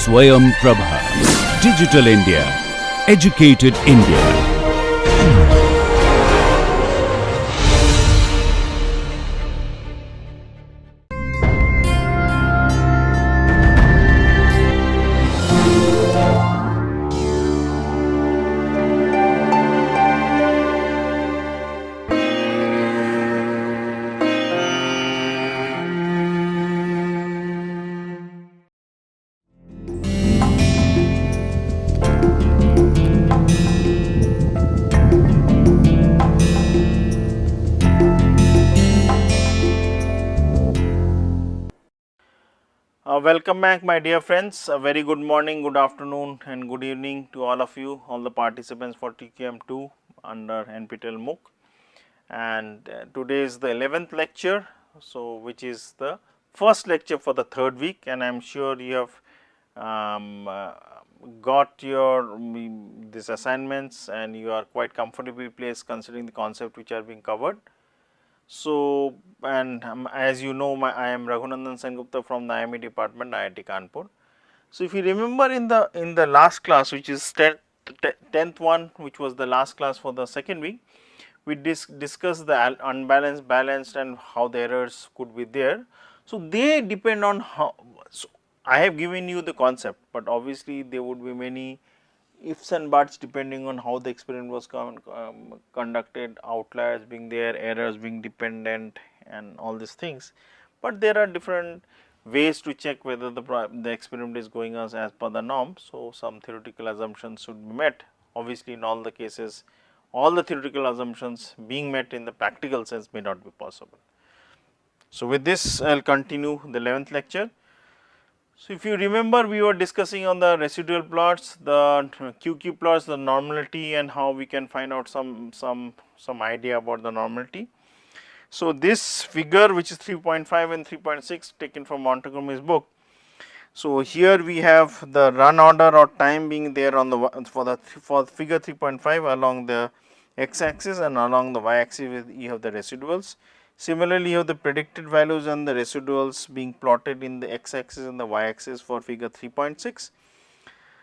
Swayam Prabha. Digital India. Educated India. Welcome back, my dear friends. A very good morning, good afternoon and good evening to all of you, all the participants for TQM2 under NPTEL MOOC. And today is the 11th lecture, so which is the first lecture for the third week, and I am sure you have got your these assignments and you are quite comfortably placed considering the concept which are being covered. So, and as you know, I am Raghunandan Sengupta from the IME department, IIT Kanpur. So, if you remember in the last class, which is 10th one, which was the last class for the second week, we discussed the unbalanced, balanced, and how the errors could be there. So, they depend on how. So I have given you the concept, but obviously there would be many ifs and buts depending on how the experiment was conducted, outliers being there, errors being dependent and all these things. But there are different ways to check whether the experiment is going as per the norm. So, some theoretical assumptions should be met. Obviously, in all the cases, all the theoretical assumptions being met in the practical sense may not be possible. So, with this I will continue the 11th lecture. So, if you remember, we were discussing on the residual plots, the QQ plots, the normality, and how we can find out some idea about the normality. So, this figure, which is 3.5 and 3.6 taken from Montgomery's book. So, here we have the run order or time being there on the for figure 3.5 along the x axis, and along the y axis you have the residuals. Similarly, you have the predicted values and the residuals being plotted in the x axis and the y axis for figure 3.6.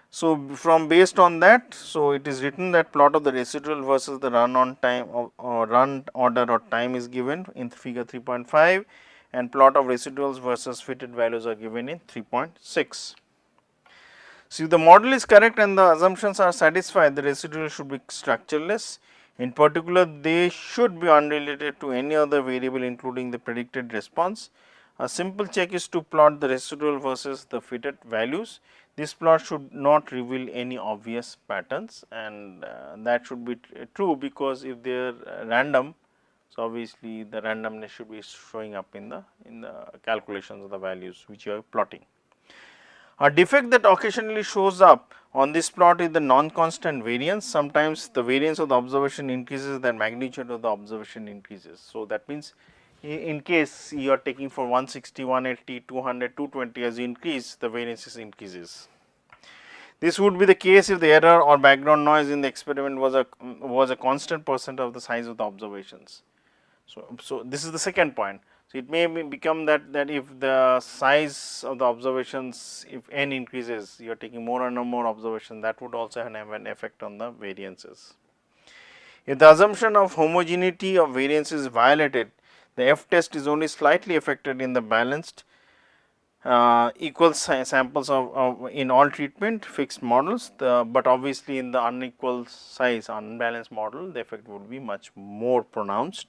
So, from based on that, so it is written that plot of the residual versus the run on time or run order or time is given in figure 3.5, and plot of residuals versus fitted values are given in 3.6. So, if the model is correct and the assumptions are satisfied, the residual should be structureless. In particular, they should be unrelated to any other variable including the predicted response. A simple check is to plot the residual versus the fitted values. This plot should not reveal any obvious patterns, and that should be true, because if they are random, so obviously the randomness should be showing up in the calculations of the values which you are plotting. A defect that occasionally shows up on this plot is the non-constant variance. Sometimes the variance of the observation increases, the magnitude of the observation increases. So, that means in case you are taking for 160, 180, 200, 220, as you increase, the variances increases. This would be the case if the error or background noise in the experiment was a constant percent of the size of the observations. So this is the second point. So, it may become that if the size of the observations, if n increases, you are taking more and more observations, that would also have an effect on the variances. If the assumption of homogeneity of variance is violated, the F test is only slightly affected in the balanced equal samples of in all treatment fixed models, but obviously in the unequal size unbalanced model, the effect would be much more pronounced.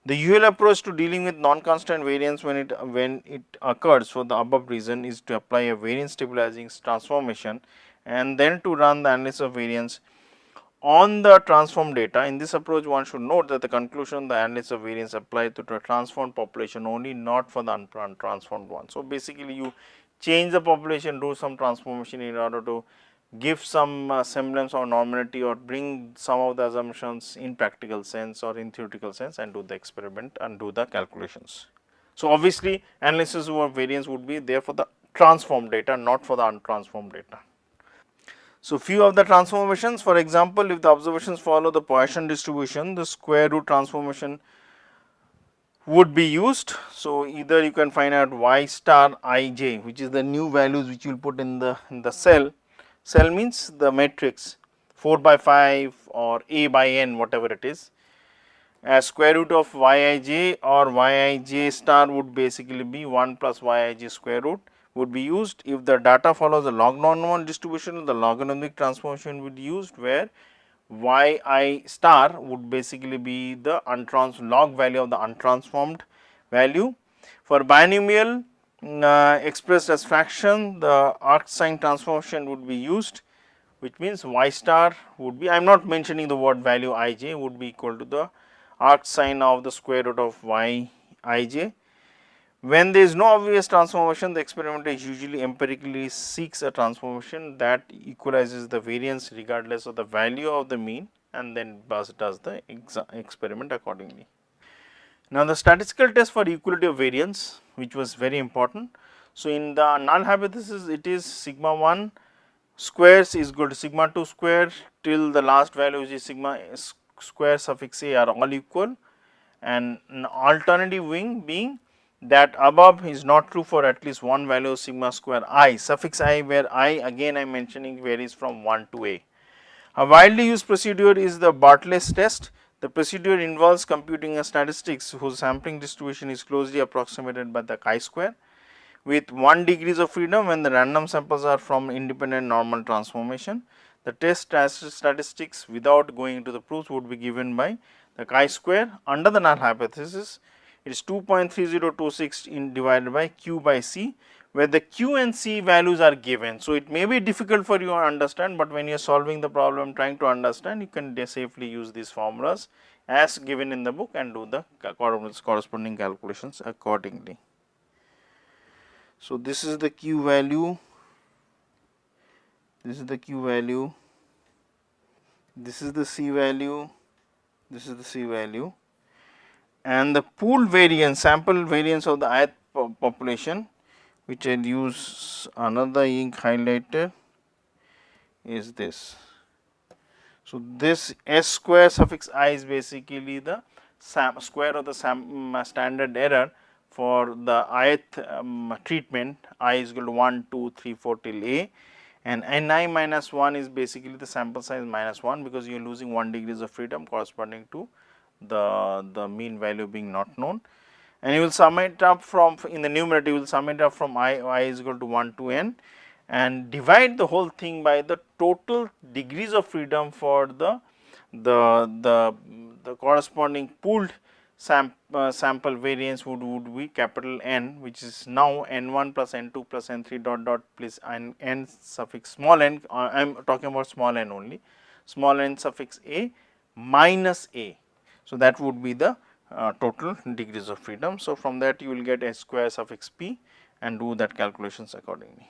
The usual approach to dealing with non-constant variance when it occurs for the above reason is to apply a variance stabilizing transformation and then to run the analysis of variance on the transformed data. In this approach, one should note that the conclusion the analysis of variance applied to the transformed population only, not for the untransformed one. So, basically you change the population, do some transformation in order to give some semblance or normality, or bring some of the assumptions in practical sense or in theoretical sense, and do the experiment and do the calculations. So, obviously analysis of variance would be there for the transformed data, not for the untransformed data. So, few of the transformations, for example, if the observations follow the Poisson distribution, the square root transformation would be used. So, either you can find out y star ij, which is the new values which you will put in the cell. Cell means the matrix 4 by 5 or a by n, whatever it is, as square root of yij, or yij star would basically be 1 plus yij square root would be used. If the data follows a log normal distribution, the logarithmic transformation would be used, where yi star would basically be the log value of the untransformed value. For binomial expressed as fraction, the arc sign transformation would be used, which means y star would be, I am not mentioning the word value ij, would be equal to the arc sign of the square root of yij. When there is no obvious transformation, the experimenter usually empirically seeks a transformation that equalizes the variance regardless of the value of the mean, and then does the experiment accordingly. Now, the statistical test for equality of variance, which was very important. So, in the null hypothesis, it is sigma 1 squares is equal to sigma 2 square till the last value, which is sigma square suffix a, are all equal, and an alternative wing being that above is not true for at least one value of sigma square I suffix I, where I again I am mentioning varies from 1 to a. A widely used procedure is the Bartlett's test. The procedure involves computing a statistics whose sampling distribution is closely approximated by the chi-square with 1 degrees of freedom when the random samples are from independent normal transformation. The test statistics without going into the proofs would be given by the chi-square under the null hypothesis. It is 2.3026 divided by q by c, where the q and c values are given. So, it may be difficult for you to understand, but when you are solving the problem trying to understand, you can safely use these formulas as given in the book and do the corresponding calculations accordingly. So, this is the q value, this is the q value, this is the c value, this is the c value, and the pooled variance, sample variance of the ith population, which I will use another ink highlighter, is this. So, this s square suffix I is basically the square of the standard error for the ith treatment. I is equal to 1, 2, 3, 4 till a, and ni minus 1 is basically the sample size minus 1, because you are losing 1 degrees of freedom corresponding to the mean value being not known, and you will sum it up from, in the numerator you will sum it up from I is equal to 1 to n, and divide the whole thing by the total degrees of freedom for the corresponding pooled sample variance would be capital N, which is now n1 plus n2 plus n3 dot dot plus n suffix small n, I am talking about small n only, small n suffix a minus a. So, that would be the total degrees of freedom. So, from that you will get s square suffix p and do that calculations accordingly.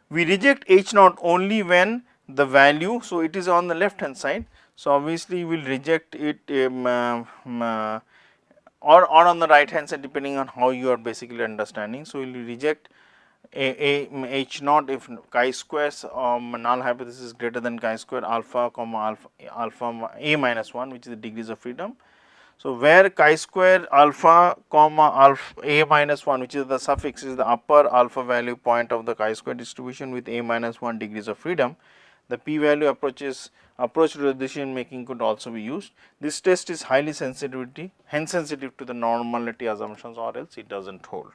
We reject h naught only when the value, so it is on the left hand side. So, obviously, we will reject it or on the right hand side, depending on how you are basically understanding. So, we will reject h naught if chi squares null hypothesis is greater than chi square alpha comma alpha a minus 1, which is the degrees of freedom. So, where chi square alpha comma alpha a minus 1, which is the suffix, is the upper alpha value point of the chi square distribution with a minus 1 degrees of freedom, the p value approach to the decision making could also be used. This test is highly sensitive to the normality assumptions, or else it does not hold.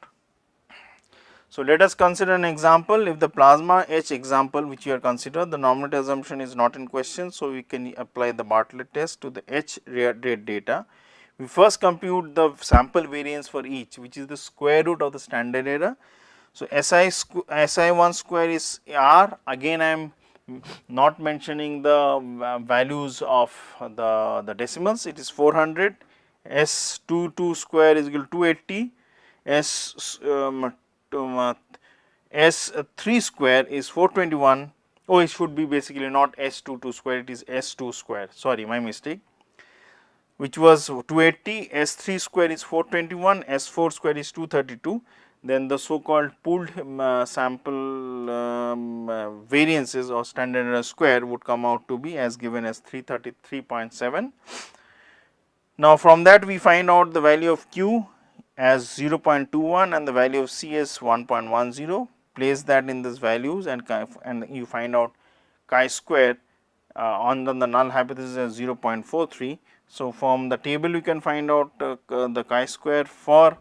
So, let us consider an example. If the plasma H example which you are considered, the normality assumption is not in question. So, we can apply the Bartlett test to the H rate data. We first compute the sample variance for each, which is the square root of the standard error. So, SI1 square is R, again I am not mentioning the values of the decimals, it is 400, S22 square is equal to 280, S3 square is 421. Oh, it should be basically not S22 square, it is S2 square, sorry, my mistake, which was 280, S3 square is 421, S4 square is 232. Then the so called pooled sample variances or standard error square would come out to be as given as 333.7. Now from that we find out the value of q as 0.21 and the value of c is 1.10. Place that in these values and you find out chi square on the null hypothesis as 0.43. So from the table you can find out the chi square for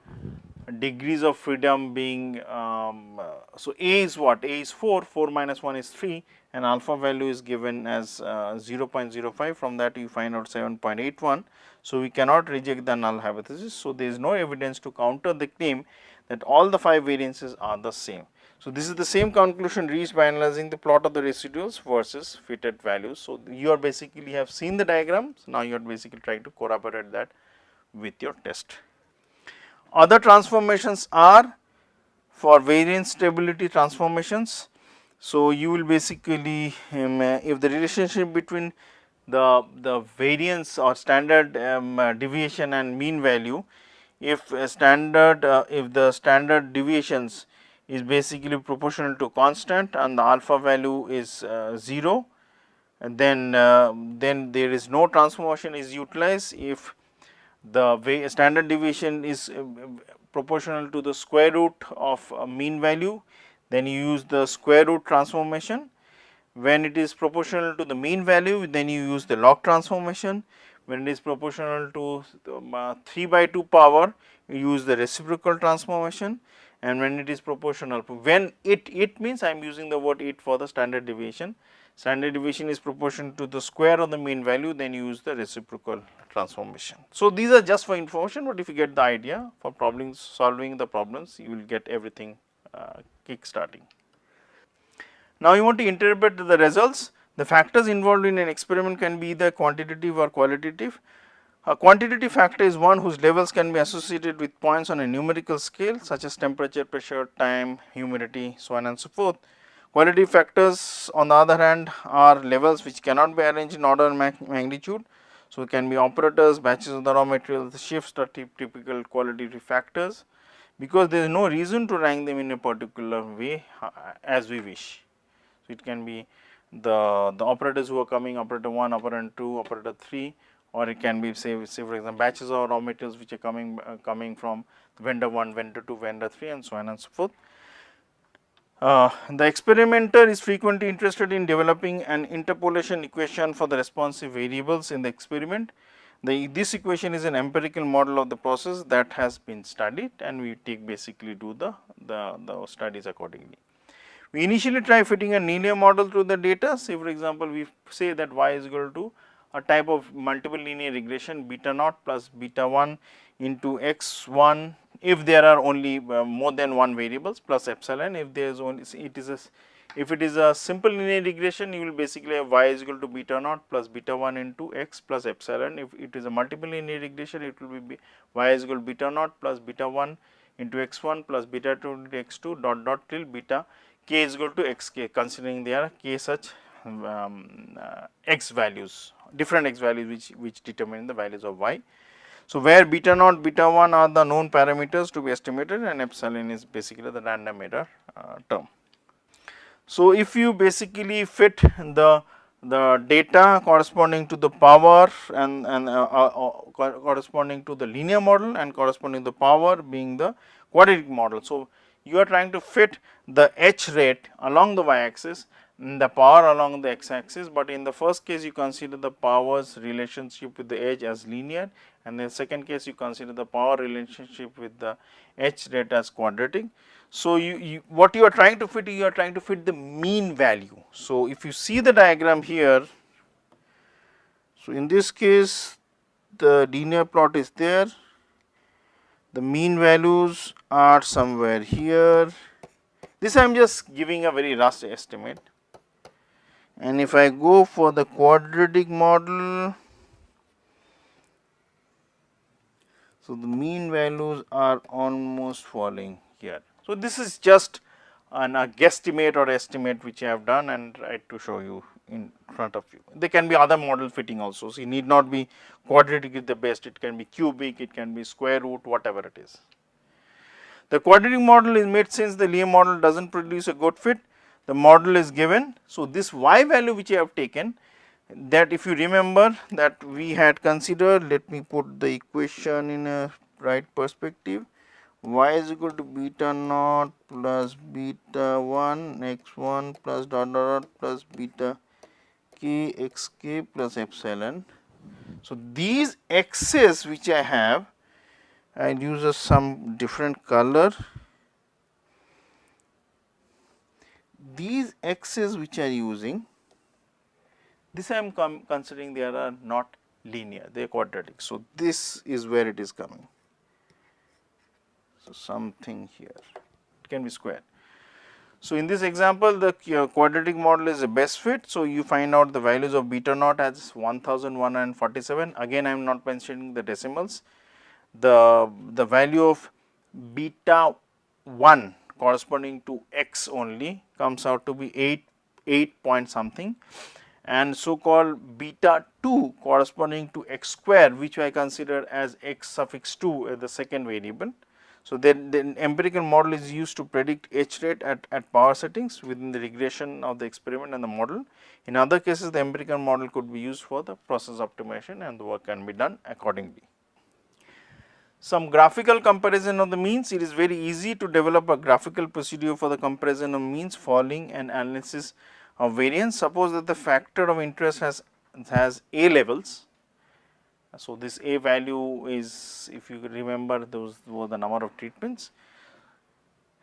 degrees of freedom being so a is what? A is 4, 4 minus 1 is 3 and alpha value is given as 0.05. From that you find out 7.81. So we cannot reject the null hypothesis. So there is no evidence to counter the claim that all the 5 variances are the same. So this is the same conclusion reached by analyzing the plot of the residuals versus fitted values. So you are basically have seen the diagrams, now you are basically trying to corroborate that with your test. Other transformations are for variance stability transformations. So you will basically if the relationship between the variance or standard deviation and mean value, if the standard deviations is basically proportional to constant and the alpha value is 0, and then there is no transformation is utilized. If the standard deviation is proportional to the square root of mean value, then you use the square root transformation. When it is proportional to the mean value, then you use the log transformation. When it is proportional to 3 by 2 power, you use the reciprocal transformation. And when it is proportional, when it means I am using the word it for the standard deviation. Standard deviation is proportional to the square of the mean value, then you use the reciprocal transformation. So these are just for information, but if you get the idea for problems, solving the problems, you will get everything kick starting. Now you want to interpret the results. The factors involved in an experiment can be either quantitative or qualitative. A quantitative factor is one whose levels can be associated with points on a numerical scale such as temperature, pressure, time, humidity, so on and so forth. Qualitative factors on the other hand are levels which cannot be arranged in order of magnitude. So it can be operators, batches of the raw materials, shifts are typical qualitative factors, because there is no reason to rank them in a particular way as we wish. So it can be the operators who are coming, operator 1, operator 2, operator 3, or it can be say for example batches of raw materials which are coming from vendor 1, vendor 2, vendor 3 and so on and so forth. The experimenter is frequently interested in developing an interpolation equation for the responsive variables in the experiment. This equation is an empirical model of the process that has been studied, and we basically do the studies accordingly. We initially try fitting a linear model through the data. Say for example, we say that y is equal to a type of multiple linear regression beta naught plus beta 1 into x1 if there are only more than one variables plus epsilon. If there is only if it is a simple linear regression, you will basically have y is equal to beta naught plus beta 1 into x plus epsilon. If it is a multiple linear regression, it will be y is equal to beta naught plus beta 1 into x1 plus beta 2 into x2 dot dot till beta k is equal to xk, considering there are k such x values, different x values which determine the values of y. So where beta naught, beta 1 are the known parameters to be estimated, and epsilon is basically the random error term. So if you basically fit the data corresponding to the power and corresponding to the linear model and corresponding to the power being the quadratic model. So you are trying to fit the h rate along the y axis, the power along the x axis, but in the first case you consider the power's relationship with the edge as linear, and in the second case you consider the power relationship with the h rate as quadratic. So what you are trying to fit, you are trying to fit the mean value. So if you see the diagram here, so in this case the linear plot is there, the mean values are somewhere here. This I am just giving a very rough estimate, and if I go for the quadratic model, so the mean values are almost falling here. So this is just a guesstimate or estimate which I have done and tried to show you in front of you. There can be other model fitting also, so it need not be quadratic is the best, it can be cubic, it can be square root, whatever it is. The quadratic model is made since the linear model does not produce a good fit. The model is given. So this y value which I have taken that if you remember that we had considered, let me put the equation in a right perspective. Y is equal to beta naught plus beta 1 x1 plus dot dot dot plus beta k x k plus epsilon. So, these x's which I have, I will use some different color. These x's which I are using, this I am considering they are not linear, they are quadratic. So, this is where it is coming. So, something here, it can be square. So, in this example the quadratic model is the best fit. So, you find out the values of beta naught as 1147. Again I am not mentioning the decimals. The value of beta 1 corresponding to x only comes out to be 8 point something, and so called beta 2 corresponding to x square, which I consider as x suffix 2 as the second variable. So, then the empirical model is used to predict H rate at power settings within the regression of the experiment and the model. In other cases, the empirical model could be used for the process optimization and the work can be done accordingly. Some graphical comparison of the means. It is very easy to develop a graphical procedure for the comparison of means following an analysis of variance. Suppose that the factor of interest has A levels. So, this A value is, if you remember, those were the number of treatments,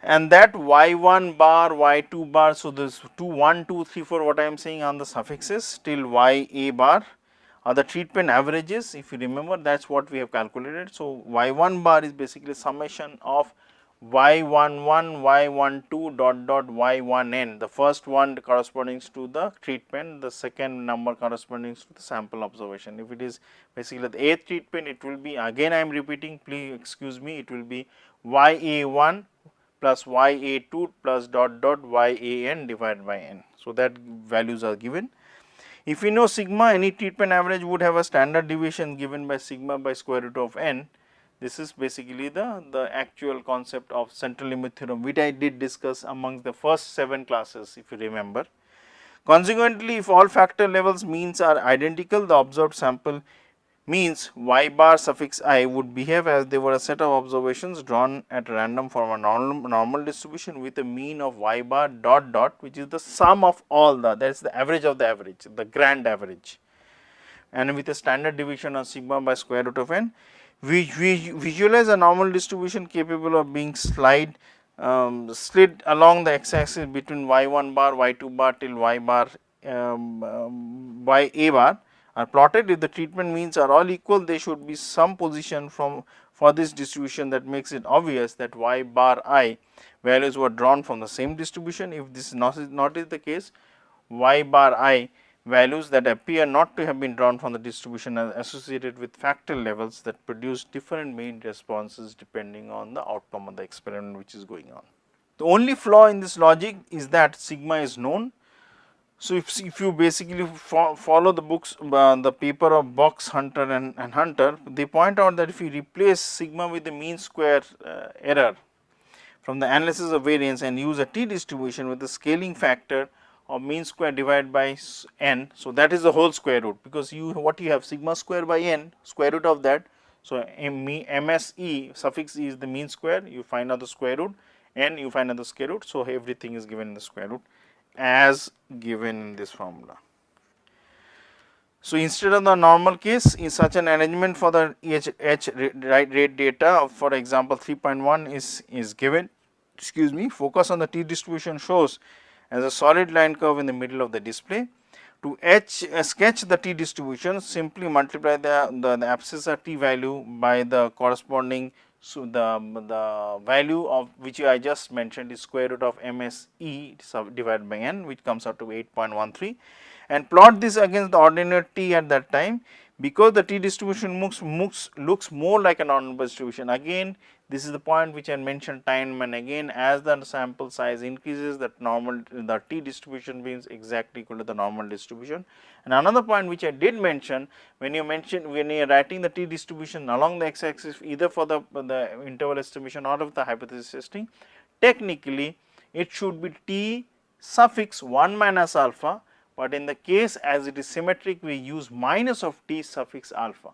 and that y1 bar, y2 bar. So, this 2, 1, 2, 3, 4 what I am saying on the suffixes till ya bar are the treatment averages. If you remember, that is what we have calculated. So, y1 bar is basically summation of y11, y12 dot dot y1n, the first one corresponding to the treatment, the second number corresponding to the sample observation. If it is basically the 8th treatment, it will be, again I am repeating, please excuse me, it will be ya1 plus ya2 plus dot dot yan divided by n. So, that values are given. If we know sigma, any treatment average would have a standard deviation given by sigma by square root of n. This is basically the actual concept of central limit theorem, which I did discuss among the first 7 classes, if you remember. Consequently, if all factor levels means are identical, the observed sample means y bar suffix I would behave as they were a set of observations drawn at random from a normal distribution with a mean of y bar dot dot, which is the sum of all that is the average of the average, the grand average, and with a standard deviation of sigma by square root of n. We visualize a normal distribution capable of being slid along the x axis between y1 bar, y2 bar till y bar by a bar are plotted. If the treatment means are all equal, there should be some position for this distribution that makes it obvious that y bar I values were drawn from the same distribution. If this is not the case, y bar I values that appear not to have been drawn from the distribution are associated with factor levels that produce different mean responses depending on the outcome of the experiment which is going on. The only flaw in this logic is that sigma is known. So, if you basically follow the books, the paper of Box, Hunter and Hunter, they point out that if you replace sigma with the mean square error from the analysis of variance and use a t distribution with the scaling factor of mean square divided by n. So, that is the whole square root, because you have sigma square by n, square root of that. So, MSE suffix E is the mean square, you find out the square root, n you find out the square root. So, everything is given in the square root as given in this formula. So, instead of the normal case, in such an arrangement for the H rate data, for example 3.1 is given, focus on the t distribution shows as a solid line curve in the middle of the display. To sketch the t distribution, simply multiply the abscissa t value by the corresponding, so the value of which I just mentioned is square root of MSE divided by n, which comes out to 8.13, and plot this against the ordinary t at that time. Because the t distribution looks more like a normal distribution. Again, this is the point which I mentioned time and again, as the sample size increases, the t distribution becomes exactly equal to the normal distribution. And another point which I did mention, when you are writing the t distribution along the x axis, either for the interval estimation or of the hypothesis testing, technically it should be t suffix 1 minus alpha but in the case as it is symmetric we use minus of t suffix alpha.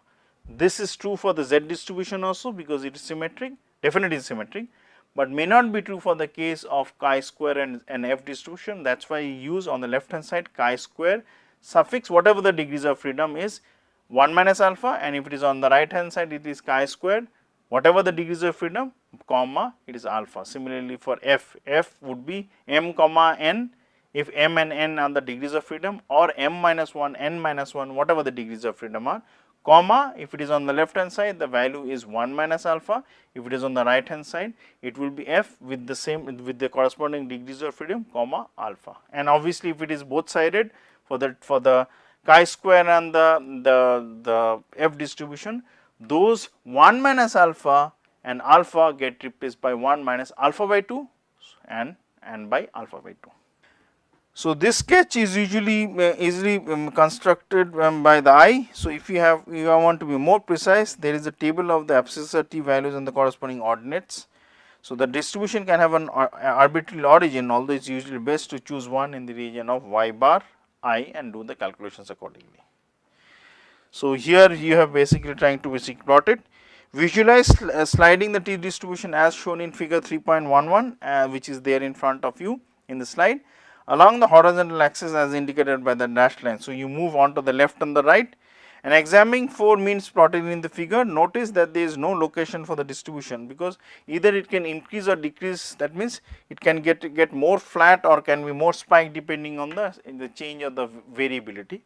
This is true for the z distribution also because it is symmetric, definitely is symmetric, but may not be true for the case of chi square and f distribution. That is why you use on the left hand side chi square suffix whatever the degrees of freedom is 1 minus alpha, and if it is on the right hand side it is chi squared whatever the degrees of freedom comma it is alpha. Similarly for f, f would be m comma n if m and n are the degrees of freedom, or m minus 1 n minus 1 whatever the degrees of freedom are, comma if it is on the left hand side the value is 1 minus alpha, if it is on the right hand side it will be f with the same with the corresponding degrees of freedom comma alpha. And obviously if it is both sided for the chi square and the f distribution, those 1 minus alpha and alpha get replaced by 1 minus alpha by 2 and by alpha by 2. So, this sketch is usually easily constructed by the eye. So, if you want to be more precise, there is a table of the abscissor t values and the corresponding ordinates. So, the distribution can have an arbitrary origin, although it is usually best to choose one in the region of y bar I and do the calculations accordingly. So, here you have basically trying to plot it. Visualize sliding the t distribution as shown in figure 3.11 which is there in front of you in the slide along the horizontal axis as indicated by the dashed line. So, you move on to the left and the right, and examining 4 means plotted in the figure. Notice that there is no location for the distribution because either it can increase or decrease, that means it can get more flat or can be more spiked depending on the change of the variability.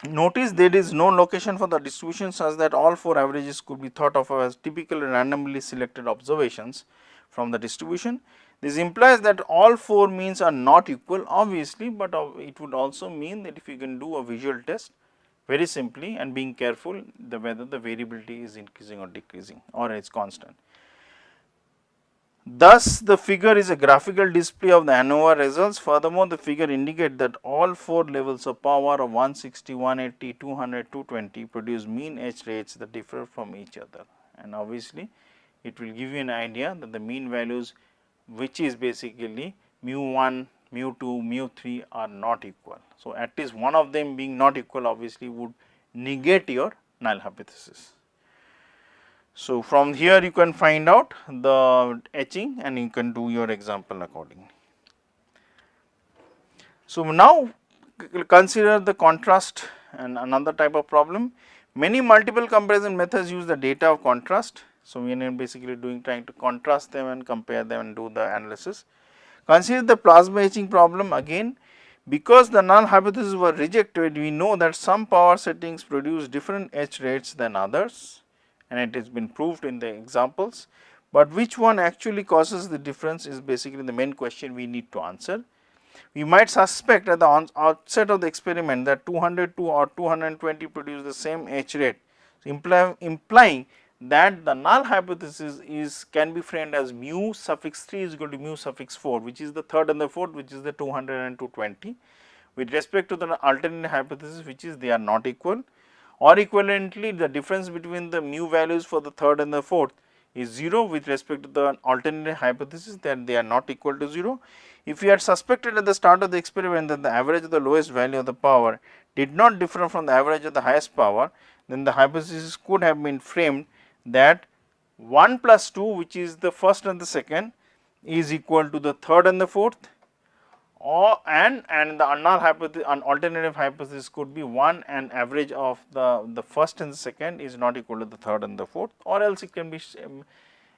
Notice there is no location for the distribution such that all 4 averages could be thought of as typical randomly selected observations from the distribution. This implies that all 4 means are not equal obviously, but it would also mean that if you can do a visual test very simply and being careful whether the variability is increasing or decreasing or is constant. Thus, the figure is a graphical display of the ANOVA results. Furthermore, the figure indicates that all 4 levels of power of 160, 180, 200, 220 produce mean H rates that differ from each other, and obviously it will give you an idea that the mean values which is basically mu 1, mu 2, mu 3 are not equal. So, at least one of them being not equal obviously would negate your null hypothesis. So, from here you can find out the etching and you can do your example accordingly. So, now consider the contrast and another type of problem. Many multiple comparison methods use the data of contrast. So, we are basically trying to contrast them and compare them and do the analysis. Consider the plasma etching problem again. Because the null hypotheses were rejected, we know that some power settings produce different H rates than others, and it has been proved in the examples, but which one actually causes the difference is basically the main question we need to answer. We might suspect at the outset of the experiment that 202 or 220 produce the same H rate, implying that the null hypothesis can be framed as mu suffix 3 is equal to mu suffix 4, which is the third and the fourth, which is the 200 and 220, with respect to the alternate hypothesis, which is they are not equal, or equivalently the difference between the mu values for the third and the fourth is 0 with respect to the alternate hypothesis that they are not equal to 0. If we had suspected at the start of the experiment that the average of the lowest value of the power did not differ from the average of the highest power, then the hypothesis could have been framed that 1 plus 2, which is the first and the second, is equal to the third and the fourth, or and the null hypothesis, an alternative hypothesis could be 1 and average of the first and the second is not equal to the third and the fourth, or else it can be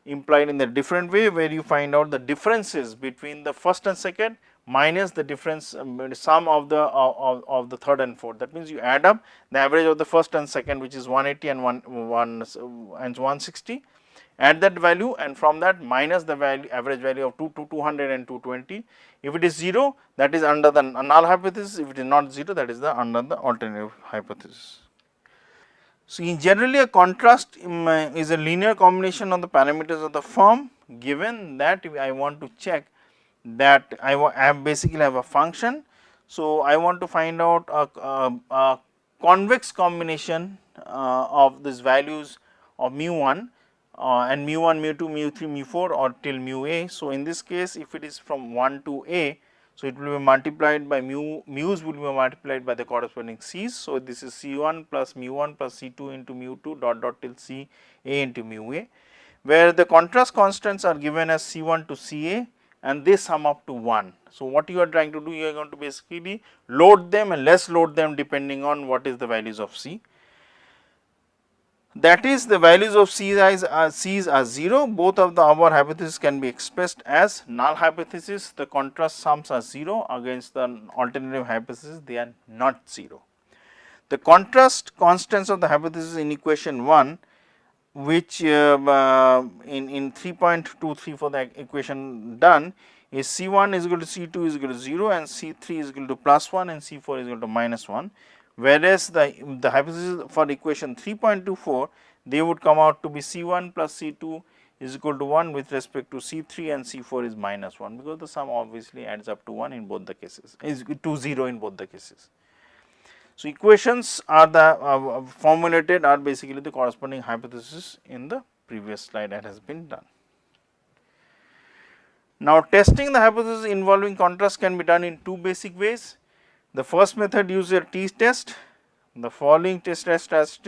implied in the different way where you find out the differences between the first and second minus the difference sum of the third and fourth. That means you add up the average of the first and second, which is 180 and 160, add that value, and from that minus the value average value of 200 and 220. If it is 0, that is under the null hypothesis. If it is not 0, that is under the alternative hypothesis. So, in generally a contrast is a linear combination of the parameters of the form, given that I want to check that I basically have a function. So, I want to find out a convex combination of these values of mu 1 and mu 1, mu 2, mu 3, mu 4 or till mu a. So, in this case if it is from 1 to a, So, it will be multiplied by mu's will be multiplied by the corresponding c's. So, this is C1 plus mu1 plus C2 into mu2 dot dot till C A into mu A, where the contrast constants are given as C1 to Ca and they sum up to 1. So, what you are trying to do, you are going to basically load them and less load them depending on what is the values of C. That is, the values of C's are 0, both of the above hypotheses can be expressed as null hypothesis. The contrast sums are 0 against the alternative hypothesis, they are not 0. The contrast constants of the hypothesis in equation 1, which in 3.23 for the equation done, is C1 is equal to C2 is equal to 0 and C3 is equal to plus 1 and C4 is equal to minus 1. Whereas the hypothesis for equation 3.24, they would come out to be C1 plus C2 is equal to 1 with respect to C3 and C4 is minus 1, because the sum obviously adds up to 1 in both the cases, is to 0 in both the cases. So, equations are the formulated are basically the corresponding hypothesis in the previous slide that has been done. Now, testing the hypothesis involving contrast can be done in two basic ways. The first method uses a t-test. The following statistics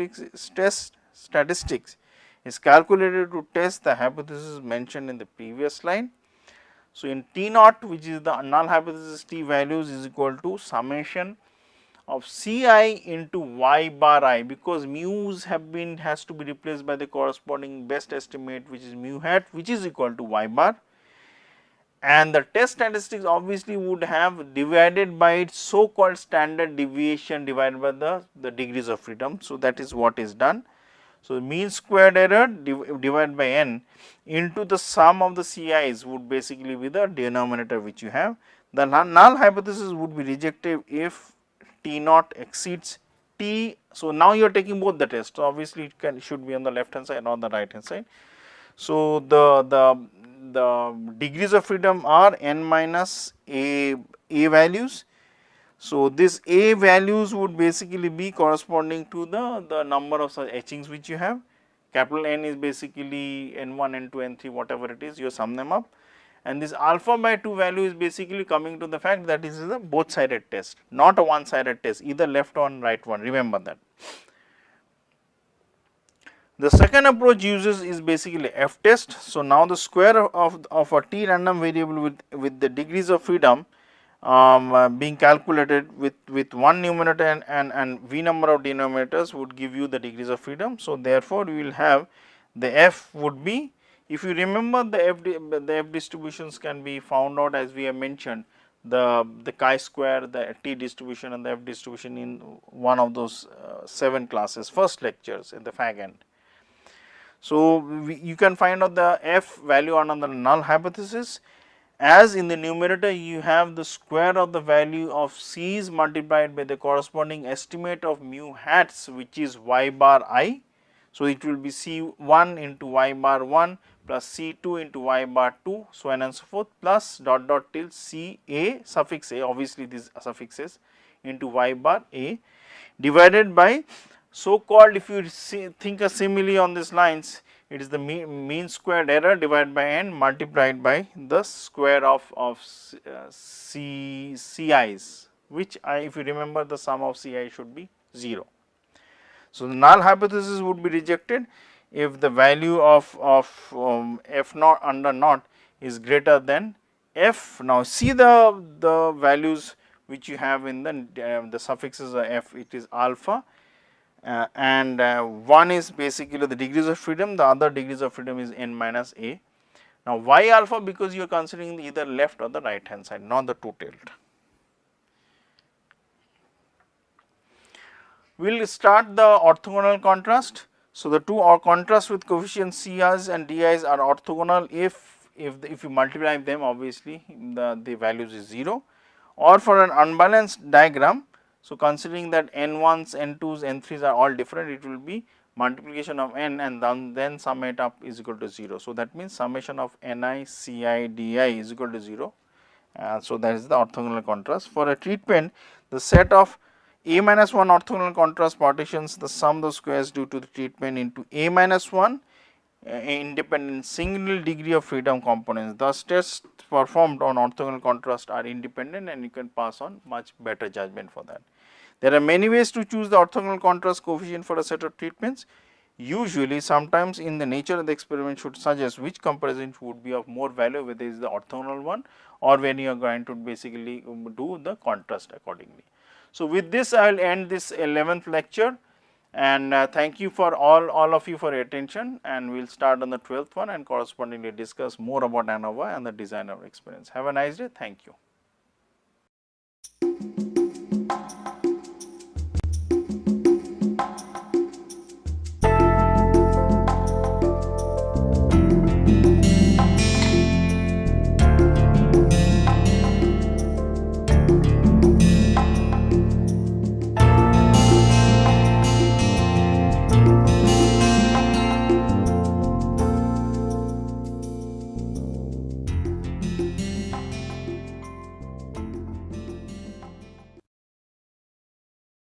is calculated to test the hypothesis mentioned in the previous slide. So, in T naught, which is the null hypothesis, T values is equal to summation of Ci into y bar I, because mu's has to be replaced by the corresponding best estimate, which is mu hat, which is equal to y bar. And the test statistics obviously would have divided by its so called standard deviation divided by the degrees of freedom. So, that is what is done. So, mean squared error divided by n into the sum of the Ci's would basically be the denominator which you have. The null hypothesis would be rejected if T naught exceeds T. So, now you are taking both the tests. So, obviously, it should be on the left hand side or on the right hand side. So, the degrees of freedom are n minus a values. So, this a values would basically be corresponding to the number of such etchings which you have. Capital N is basically n1, n2, n3, whatever it is, you sum them up, and this alpha by 2 value is basically coming to the fact that this is a both sided test, not a one sided test, either left one, right one, remember that. The second approach uses is basically F test. So, now the square of a t random variable with the degrees of freedom being calculated with one numerator and v number of denominators would give you the degrees of freedom. So, therefore, we will have the F would be, if you remember, the F distributions can be found out as we have mentioned, the chi-square, the t distribution and the F distribution in one of those 7 classes, first lectures in the fag end. So, you can find out the F value on the null hypothesis, as in the numerator you have the square of the value of C's multiplied by the corresponding estimate of mu hats, which is y bar I. So, it will be C1 into y bar 1 plus C2 into y bar 2, so on and so forth, plus dot dot till C A suffix A, obviously these suffixes, into y bar A, divided by so called, if you think a simile on these lines, it is the mean squared error divided by n multiplied by the square of Ci's, which if you remember, the sum of Ci should be 0. So, the null hypothesis would be rejected if the value of f naught under naught is greater than f. Now, see the values which you have in the suffixes of f, it is alpha. And one is basically the degrees of freedom, the other degrees of freedom is n minus a. Now, why alpha? Because you are considering either left or the right hand side, not the two tailed. We will start the orthogonal contrast. So, the two contrast with coefficients Ci's and Di's are orthogonal if you multiply them, obviously the values is 0, or for an unbalanced diagram. So, considering that n1s, n2s, n3s are all different, it will be multiplication of n and then sum it up is equal to 0. So, that means summation of ni Ci di is equal to 0. So, that is the orthogonal contrast. For a treatment, the set of a minus 1 orthogonal contrast partitions the sum of the squares due to the treatment into a minus 1 independent single degree of freedom components. Thus, tests performed on orthogonal contrast are independent and you can pass on much better judgment for that. There are many ways to choose the orthogonal contrast coefficient for a set of treatments. Usually, sometimes in the nature of the experiment should suggest which comparison would be of more value, whether it is the orthogonal one or when you are going to basically do the contrast accordingly. So, with this I will end this 11th lecture, and thank you for all of you for your attention, and we will start on the 12th one and correspondingly discuss more about ANOVA and the design of experiments. Have a nice day. Thank you.